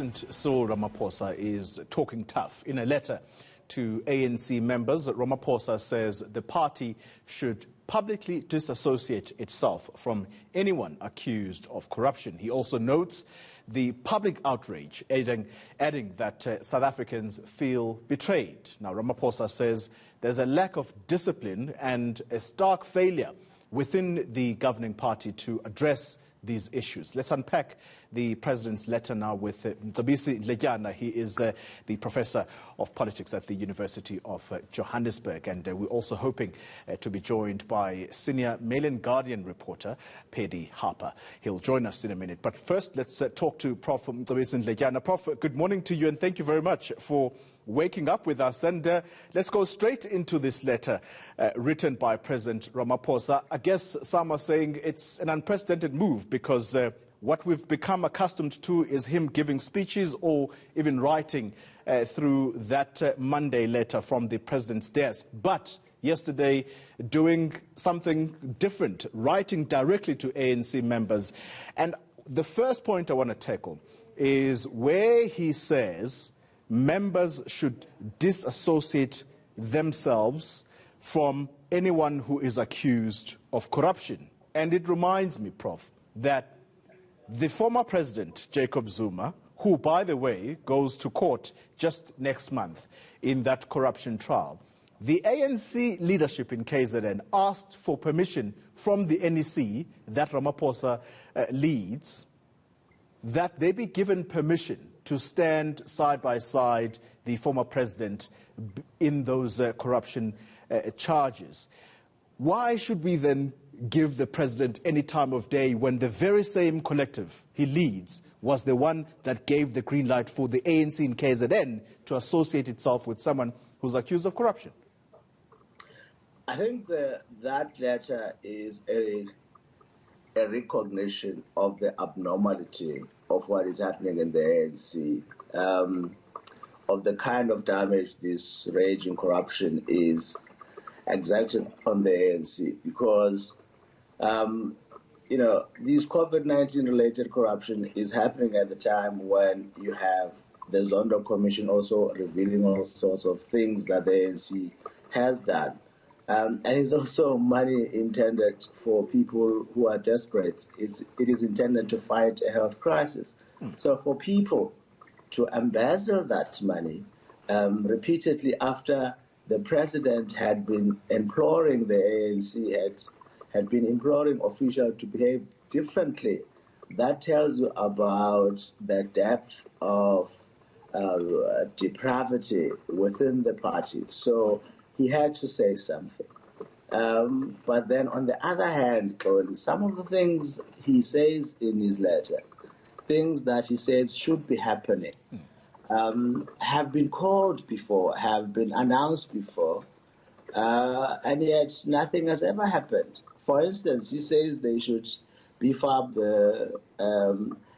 Cyril Ramaphosa is talking tough. In a letter to ANC members, Ramaphosa says the party should publicly disassociate itself from anyone accused of corruption. He also notes the public outrage, adding that South Africans feel betrayed. Now, Ramaphosa says there's a lack of discipline and a stark failure within the governing party to address these issues. Let's unpack the president's letter now with Mcebisi Ndletyana. He is the professor of politics at the University of Johannesburg, and we're also hoping to be joined by senior Mail and Guardian reporter Paddy Harper. He'll join us in a minute. But first, let's talk to Prof. Mcebisi Ndletyana. Prof, good morning to you, and thank you very much for waking up with us. And let's go straight into this letter written by President Ramaphosa. I guess some are saying it's an unprecedented move because what we've become accustomed to is him giving speeches or even writing through that Monday letter from the president's desk. But yesterday, doing something different, writing directly to ANC members. And the first point I want to tackle is where he says members should disassociate themselves from anyone who is accused of corruption. And it reminds me, Prof, that the former president, Jacob Zuma, who, by the way, goes to court just next month in that corruption trial, the ANC leadership in KZN asked for permission from the NEC that Ramaphosa leads, that they be given permission to stand side by side the former president in those corruption charges. Why should we then give the president any time of day when the very same collective he leads was the one that gave the green light for the ANC in KZN to associate itself with someone who's accused of corruption? I think that letter is a recognition of the abnormality of what is happening in the ANC, of the kind of damage this raging corruption is exacted on the ANC, because this COVID-19 related corruption is happening at the time when you have the Zondo Commission also revealing all sorts of things that the ANC has done. And it's also money intended for people who are desperate. It is intended to fight a health crisis. So for people to embezzle that money repeatedly after the president had been imploring the ANC, had been imploring officials to behave differently, that tells you about the depth of depravity within the party. So he had to say something. But then on the other hand, some of the things he says in his letter, things that he says should be happening, have been called before, have been announced before, and yet nothing has ever happened. For instance, he says they should beef up the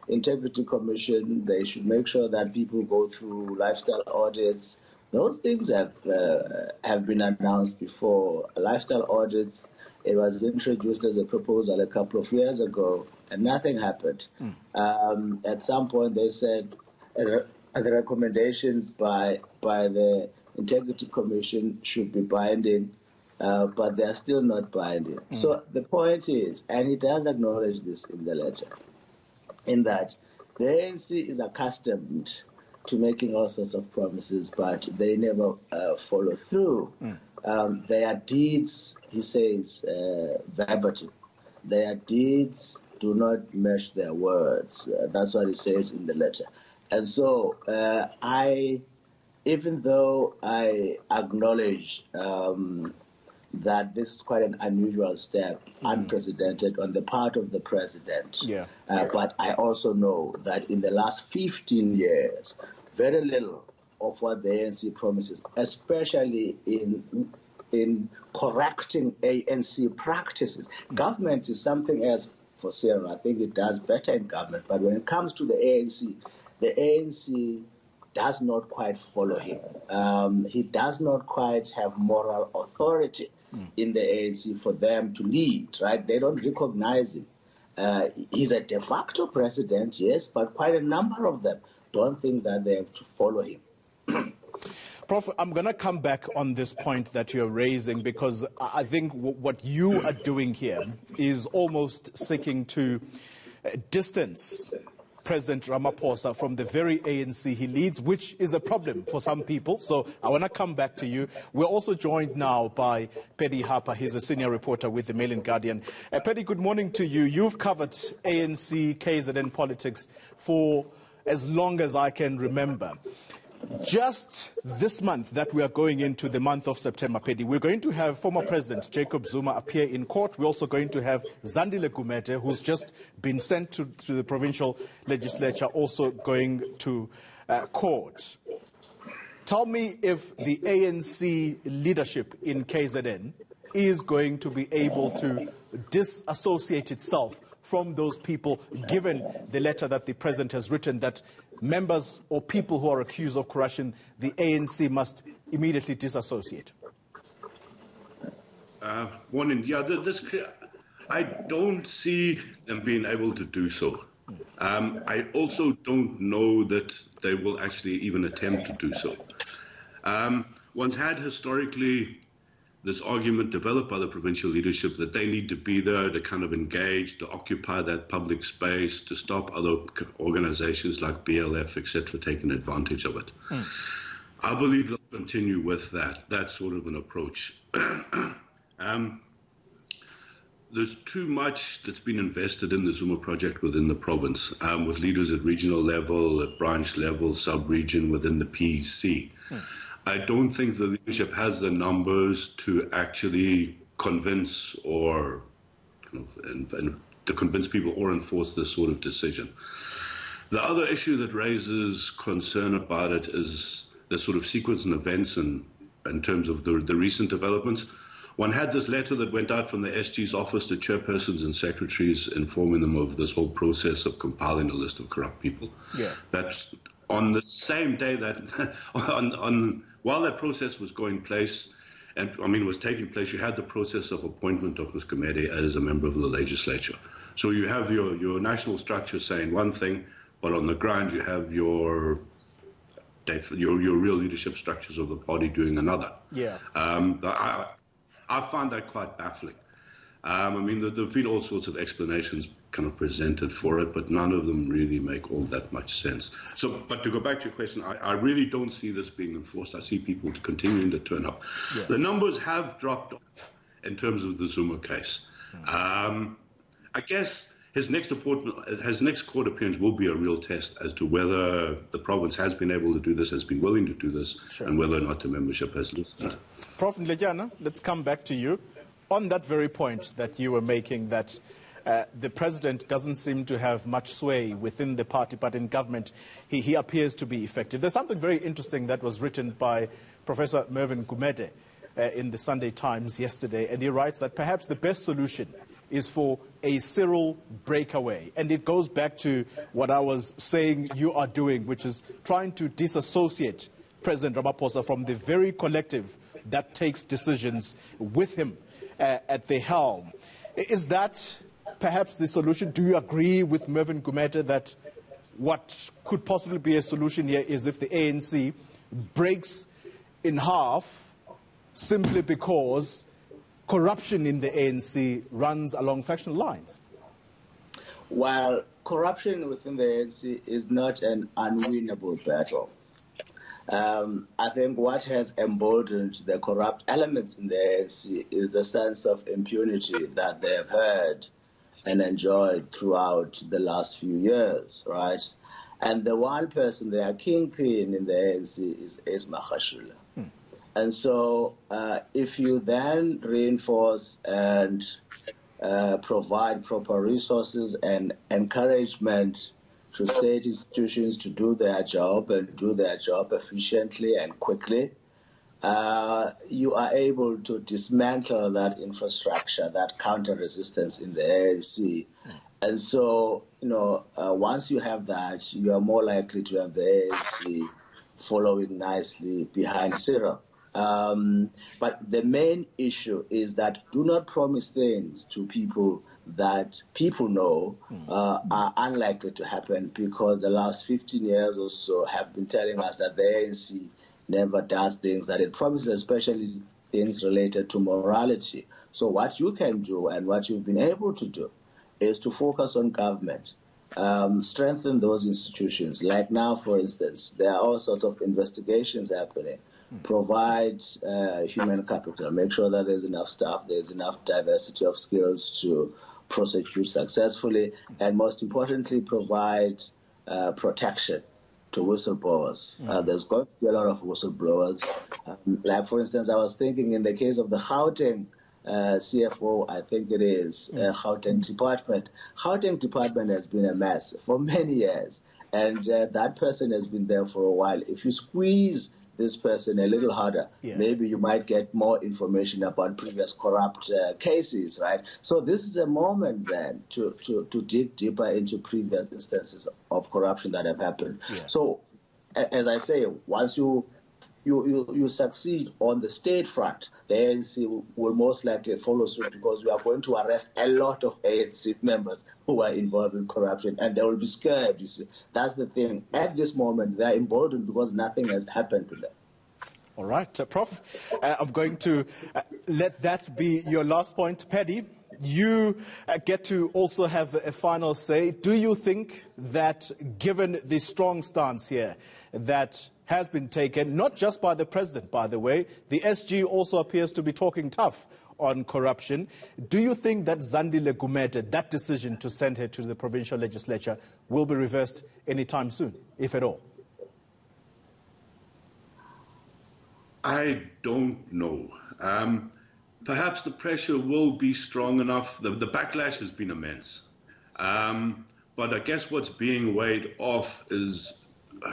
Integrity Commission, they should make sure that people go through lifestyle audits. Those things have been announced before. Lifestyle audits, it was introduced as a proposal a couple of years ago, and nothing happened. At some point, they said the recommendations by the Integrity Commission should be binding, but they are still not binding. So the point is, and he does acknowledge this in the letter, in that the ANC is accustomed to making all sorts of promises, but they never follow through. Their deeds, he says, verbatim, their deeds do not match their words. That's what he says in the letter. And so even though I acknowledge that this is quite an unusual step, unprecedented on the part of the president. But I also know that in the last 15 years, very little of what the ANC promises, especially in correcting ANC practices. Government is something else for Cyril. I think it does better in government. But when it comes to the ANC does not quite follow him. He does not quite have moral authority in the ANC for them to lead, right? They don't recognize him. He's a de facto president, yes, but quite a number of them don't think that they have to follow him. Prof, I'm going to come back on this point that you're raising, because I think what you are doing here is almost seeking to distance President Ramaphosa from the very ANC he leads, which is a problem for some people. So I want to come back to you. We're also joined now by Paddy Harper. He's a senior reporter with the Mail and Guardian. Paddy, good morning to you. You've covered ANC, KZN politics for as long as I can remember. Just this month that we are going into the month of September, Paddy, we're going to have former President Jacob Zuma appear in court. We're also going to have Zandile Gumede, who's just been sent to the provincial legislature, also going to court. Tell me if the ANC leadership in KZN is going to be able to disassociate itself from those people, given the letter that the president has written that members or people who are accused of corruption, the ANC must immediately disassociate. I don't see them being able to do so. I also don't know that they will actually even attempt to do so. One's had historically this argument developed by the provincial leadership that they need to be there to kind of engage, to occupy that public space, to stop other organizations like BLF, etc., taking advantage of it. I believe they'll continue with that sort of an approach. There's too much that's been invested in the Zuma project within the province, with leaders at regional level, at branch level, sub-region, within the PEC. I don't think the leadership has the numbers to actually convince or to convince people or enforce this sort of decision. The other issue that raises concern about it is the sort of sequence and events in terms of the recent developments. One had this letter that went out from the SG's office to chairpersons and secretaries informing them of this whole process of compiling a list of corrupt people. Yeah. That's on the same day that while that process was taking place, you had the process of appointment of Mcebisi as a member of the legislature. So you have your national structure saying one thing, but on the ground you have your real leadership structures of the party doing another. Yeah. I find that quite baffling. There have been all sorts of explanations kind of presented for it, but none of them really make all that much sense. But to go back to your question, I really don't see this being enforced. I see people continuing to turn up. Yeah. The numbers have dropped off in terms of the Zuma case. I guess his next court appearance will be a real test as to whether the province has been able to do this, has been willing to do this, sure, and whether or not the membership has listened. Prof. Ndletyana, let's come back to you. On that very point that you were making, that the president doesn't seem to have much sway within the party, but in government he appears to be effective. There's something very interesting that was written by Professor Mervyn Gumede in the Sunday Times yesterday, and he writes that perhaps the best solution is for a Cyril breakaway. And it goes back to what I was saying you are doing, which is trying to disassociate President Ramaphosa from the very collective that takes decisions with him at the helm. Is that perhaps the solution? Do you agree with Mervyn Gumede that what could possibly be a solution here is if the ANC breaks in half simply because corruption in the ANC runs along factional lines? Well, corruption within the ANC is not an unwinnable battle. I think what has emboldened the corrupt elements in the ANC is the sense of impunity that they have had and enjoyed throughout the last few years, right? And the one person, their kingpin in the ANC is Xoli. And so if you then reinforce and provide proper resources and encouragement to state institutions to do their job and do their job efficiently and quickly, you are able to dismantle that infrastructure, that counter-resistance in the ANC. And so, once you have that, you are more likely to have the ANC following nicely behind Cyril. But the main issue is that do not promise things to people that people know are unlikely to happen, because the last 15 years or so have been telling us that the ANC never does things that it promises, especially things related to morality. So what you can do and what you've been able to do is to focus on government, strengthen those institutions. Like now, for instance, there are all sorts of investigations happening. Provide human capital, make sure that there's enough staff, there's enough diversity of skills to prosecute successfully, and most importantly, provide protection to whistleblowers. There's going to be a lot of whistleblowers. Like, for instance, I was thinking in the case of the Gauteng CFO, I think it is, Gauteng Department. Gauteng Department has been a mess for many years, and that person has been there for a while. If you squeeze this person a little harder, maybe you might get more information about previous corrupt cases, right? So this is a moment then to dig deeper into previous instances of corruption that have happened. So, as I say, once you succeed on the state front, the ANC will most likely follow suit, because we are going to arrest a lot of ANC members who are involved in corruption, and they will be scared, you see. That's the thing. At this moment, they are emboldened because nothing has happened to them. All right, Prof, I'm going to let that be your last point. Paddy, you get to also have a final say. Do you think that, given the strong stance here that has been taken, not just by the president, by the way, the SG also appears to be talking tough on corruption, do you think that Zandile Gumede, that decision to send her to the provincial legislature, will be reversed anytime soon, if at all? I don't know. Perhaps the pressure will be strong enough. The backlash has been immense. But I guess what's being weighed off is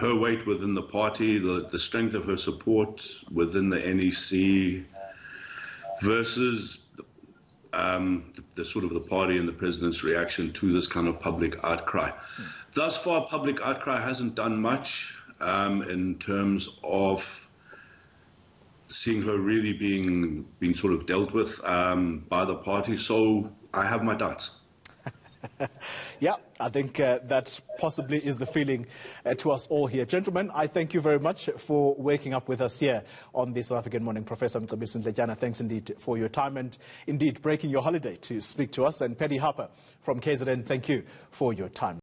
her weight within the party, the strength of her support within the NEC versus the sort of the party and the president's reaction to this kind of public outcry. Thus far, public outcry hasn't done much in terms of seeing her really being sort of dealt with by the party. So I have my doubts. Yeah, I think that possibly is the feeling to us all here. Gentlemen, I thank you very much for waking up with us here on the South African Morning. Professor Mcebisi Ndletyana, thanks indeed for your time and indeed breaking your holiday to speak to us. And Paddy Harper from KZN, thank you for your time.